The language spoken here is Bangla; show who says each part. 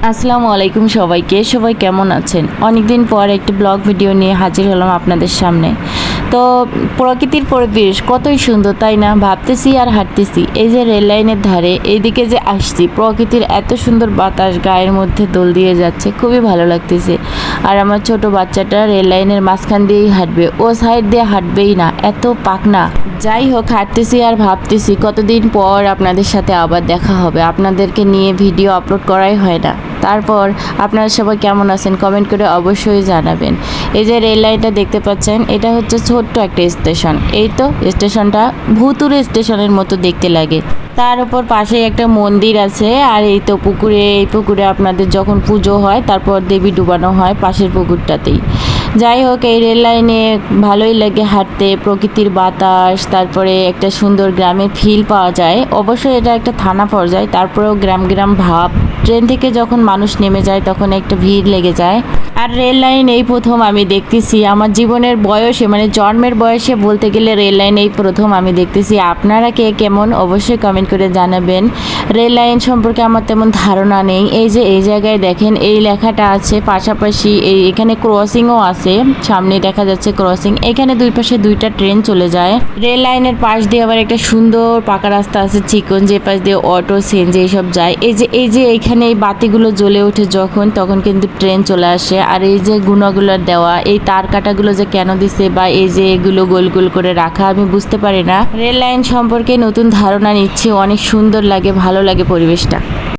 Speaker 1: আসসালামু আলাইকুম সবাই কেমন আছেন? অনেকদিন পর একটি ব্লগ ভিডিও নিয়ে হাজির হলাম আপনাদের সামনে। তো প্রকৃতির পরিবেশ কতই সুন্দর, তাই না? ভাবতেছি আর হাঁটতেছি, এই যে রেল লাইনের ধারে এইদিকে যে আসছি, প্রকৃতির এত সুন্দর বাতাস গায়ের মধ্যে দোল দিয়ে যাচ্ছে, খুবই ভালো লাগতেছে। আর আমার ছোট বাচ্চাটা রেল লাইনের মাঝখান দিয়েই হাঁটবে, ও সাইড দিয়ে হাঁটবেই না, এত পাকনা। যাই হোক, হাঁটতেছি আর ভাবতেছি কতদিন পর আপনাদের সাথে আবার দেখা হবে, আপনাদেরকে নিয়ে ভিডিও আপলোড করাই হয় না। তারপর আপনারা সবাই কেমন আছেন কমেন্ট করে অবশ্যই জানাবেন। এই যে রেল লাইনটা দেখতে পাচ্ছেন, এটা হচ্ছে ছোট্ট একটা স্টেশন। এই তো স্টেশনটা ভুতুরে স্টেশনের মতো দেখতে লাগে। তার উপর পাশে একটা মন্দির আছে, আর এই তো এই পুকুরে আপনাদের যখন পুজো হয় তারপর দেবী ডুবানো হয় পাশের পুকুরটাতেই। যাই হোক, এই রেল লাইনে ভালোই লাগে হাঁটতে, প্রকৃতির বাতাস, তারপরে একটা সুন্দর গ্রামের ফিল পাওয়া যায়। অবশ্যই এটা একটা থানা পর্যায়ে, তারপরেও গ্রাম গ্রাম ভাব। ট্রেন থেকে যখন মানুষ নেমে যায় তখন একটা ভিড় লেগে যায়। আর রেল লাইন এই প্রথম আমি দেখতেছি আমার জীবনের বয়সে, মানে জন্মের বয়সে বলতে গেলে রেল লাইন এই প্রথম আমি দেখতেছি। আপনারা কে কেমন অবশ্যই কমেন্ট করে জানাবেন। রেল লাইন সম্পর্কে আমার তেমন ধারণা নেই। এই যে এই জায়গায় দেখেন এই লেখাটা আছে, পাশাপাশি এখানে ক্রসিংও আছে, সামনে দেখা যাচ্ছে ক্রসিং। এখানে দুই পাশে দুইটা ট্রেন চলে যায়। রেল লাইনের পাশ দিয়ে আবার একটা সুন্দর পাকা রাস্তা আছে চিকন, যে পাশ দিয়ে অটো সিএনজি এইসব যায়। এই যে এইখানে এই বাতিগুলো জ্বলে ওঠে যখন, তখন কিন্তু ট্রেন চলে আসে। আর এই যে গুণাগুলোর দেওয়া এই তার কাটাগুলো যে কেন দিছে, বা এই যে এগুলো গোল গোল করে রাখা, আমি বুঝতে পারি না। রেল লাইন সম্পর্কে নতুন ধারণা নিচ্ছি, অনেক সুন্দর লাগে, ভালো লাগে পরিবেশটা।